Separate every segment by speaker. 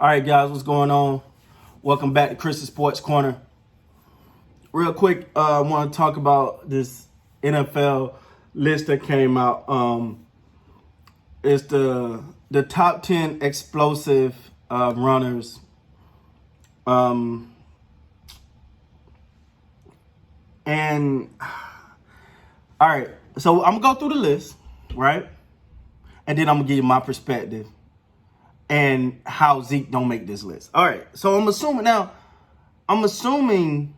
Speaker 1: All right, guys, what's going on? Welcome back to Chris's Sports Corner. Real quick, I want to talk about this NFL list that came out. It's the top 10 explosive runners. And all right, so I'm gonna go through the list, right? And then I'm gonna give you my perspective and how Zeke don't make this list. All right, so I'm assuming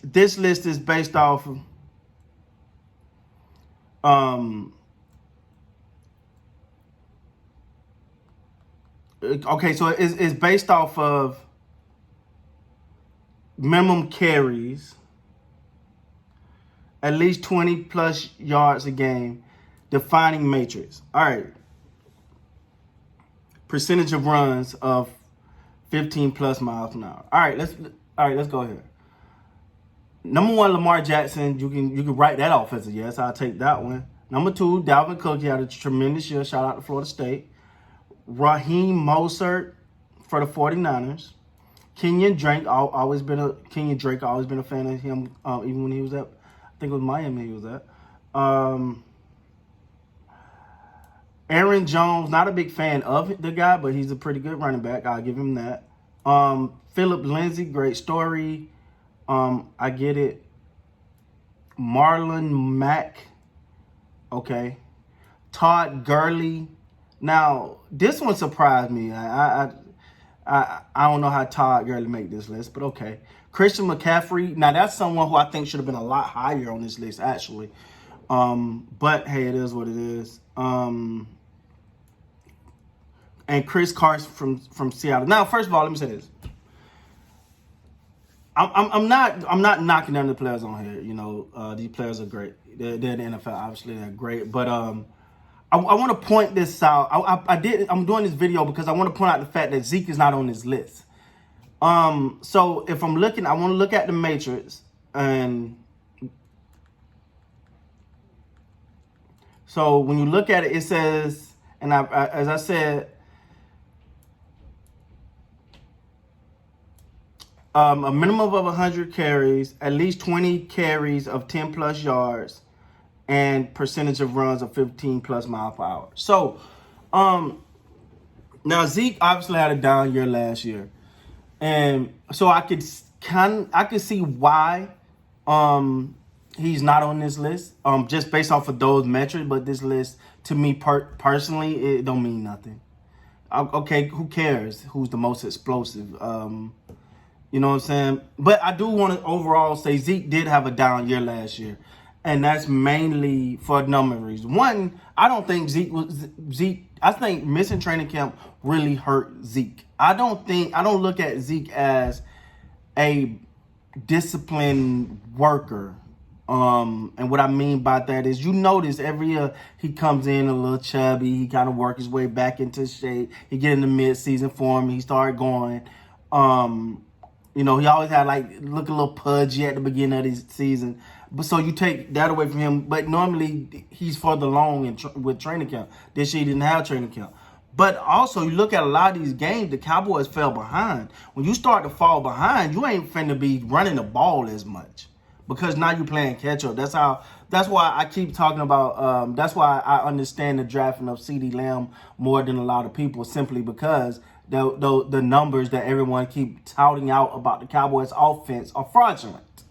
Speaker 1: this list is based off of okay, so it's based off of minimum carries, at least 20 plus yards a game, defining matrix. All right. Percentage of runs of 15 plus miles an hour. All right, let's go here. Number 1, Lamar Jackson. You can write that off as a yes. I'll take that one. Number 2, Dalvin Cook. He had a tremendous year. Shout out to Florida State. Raheem Mostert for the 49ers. Kenyon Drake always been a fan of him, even when he was at, I think it was Miami he was at. Aaron Jones, not a big fan of the guy, but he's a pretty good running back. I'll give him that. Philip Lindsay, great story. I get it. Marlon Mack, okay. Todd Gurley. Now, this one surprised me. I don't know how Todd Gurley make this list, but okay. Christian McCaffrey. Now, that's someone who I think should have been a lot higher on this list, actually. But hey, it is what it is. And Chris Carson from Seattle. Now, first of all, let me say this. I'm not knocking down the players on here. You know, these players are great. They're in the NFL, obviously they're great. But I want to point this out. I'm doing this video because I want to point out the fact that Zeke is not on this list. So if I'm looking, I want to look at the matrix, and so when you look at it, it says, and as I said, a minimum of 100 carries, at least 20 carries of 10 plus yards, and percentage of runs of 15 plus miles per hour. So, now Zeke obviously had a down year last year, and so I could see why he's not on this list, just based off of those metrics. But this list, to me personally, it don't mean nothing. Okay, who cares who's the most explosive? You know what I'm saying? But I do want to overall say Zeke did have a down year last year. And that's mainly for a number of reasons. One, I don't think I think missing training camp really hurt Zeke. I don't look at Zeke as a disciplined worker. And what I mean by that is, you notice every year he comes in a little chubby. He kind of work his way back into shape. He get in the mid-season form. He started going. You know, he always had look a little pudgy at the beginning of the season. But so you take that away from him. But normally he's further along with training camp. This year he didn't have training camp. But also you look at a lot of these games, the Cowboys fell behind. When you start to fall behind, you ain't finna be running the ball as much, because now you're playing catch up. That's why I keep talking about. That's why I understand the drafting of CeeDee Lamb more than a lot of people, simply because the numbers that everyone keep touting out about the Cowboys offense are fraudulent.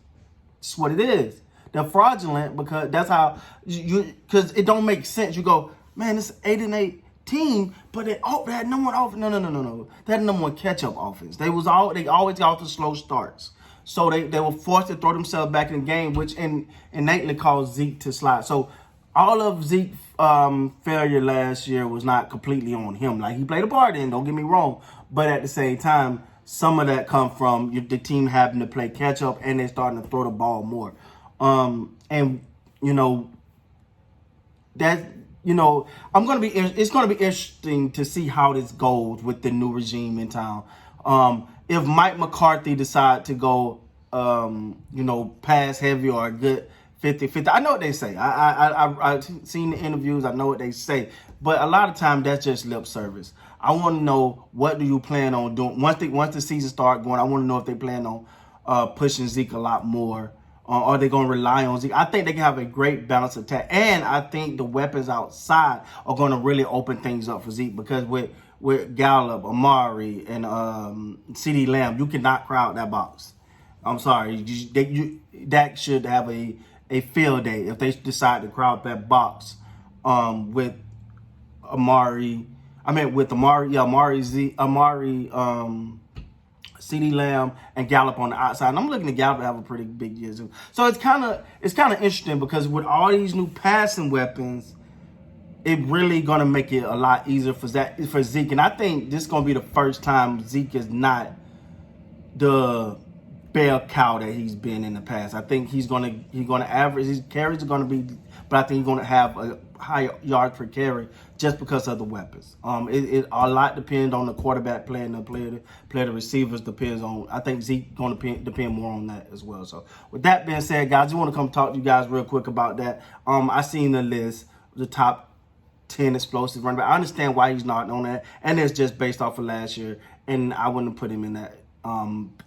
Speaker 1: That's what it is. They're fraudulent because that's how because it don't make sense. You go, man, it's 8-8 team, but they had number one offense. No. They had number one catch-up offense. They always got off the slow starts. So they were forced to throw themselves back in the game, which innately caused Zeke to slide. So all of Zeke's failure last year was not completely on him. Like, he played a part in, don't get me wrong. But at the same time, some of that come from the team having to play catch-up, and they're starting to throw the ball more. And, you know, that, you know, it's going to be interesting to see how this goes with the new regime in town. If Mike McCarthy decide to go, you know, pass heavy or a good 50-50, I know what they say. I've seen the interviews. I know what they say. But a lot of times that's just lip service. I want to know, what do you plan on doing once the season start going? I want to know if they plan on pushing Zeke a lot more. Are they going to rely on Zeke? I think they can have a great balanced attack. And I think the weapons outside are going to really open things up for Zeke, because with Gallup, Amari, and CeeDee Lamb, you cannot crowd that box. I'm sorry. That should have a field day if they decide to crowd that box with Amari. CeeDee Lamb, and Gallup on the outside. And I'm looking at Gallup to have a pretty big year too. So it's kind of interesting, because with all these new passing weapons, it really gonna make it a lot easier for Zeke. And I think this is gonna be the first time Zeke is not the bell cow that he's been in the past. I think he's gonna average. His carries are gonna be, but I think he's gonna have a higher yards per carry just because of the weapons. It a lot depends on the quarterback playing the player, the receivers depends on. I think Zeke gonna depend more on that as well. So with that being said, guys, I just want to come talk to you guys real quick about that. I seen the list, the top 10 explosive running back. I understand why he's not on that, and it's just based off of last year, and I wouldn't put him in that.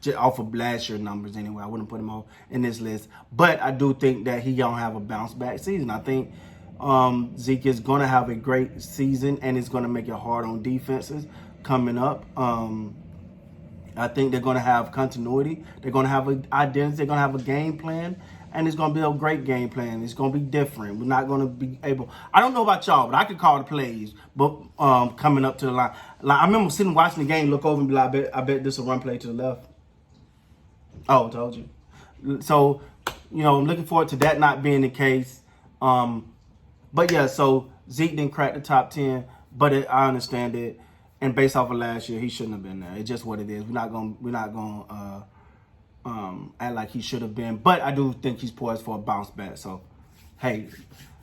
Speaker 1: Just off of last year numbers anyway, I wouldn't put him all in this list. But I do think that he gonna have a bounce back season. I think Zeke is gonna have a great season, and it's gonna make it hard on defenses coming up. I think they're gonna have continuity. They're gonna have an identity. They're gonna have a game plan, and it's gonna be a great game plan. It's gonna be different. We're not gonna be able. I don't know about y'all, but I could call the plays. But coming up to the line, like I remember sitting watching the game, look over and be like, I bet this will run play to the left. Oh, I told you. So, I'm looking forward to that not being the case. But yeah, so Zeke didn't crack the top 10, but I understand it. And based off of last year, he shouldn't have been there. It's just what it is. We're not gonna act like he should have been. But I do think he's poised for a bounce back. So, hey,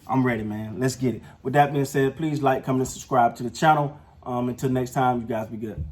Speaker 1: I'm ready, man. Let's get it. With that being said, please like, comment, and subscribe to the channel. Until next time, you guys be good.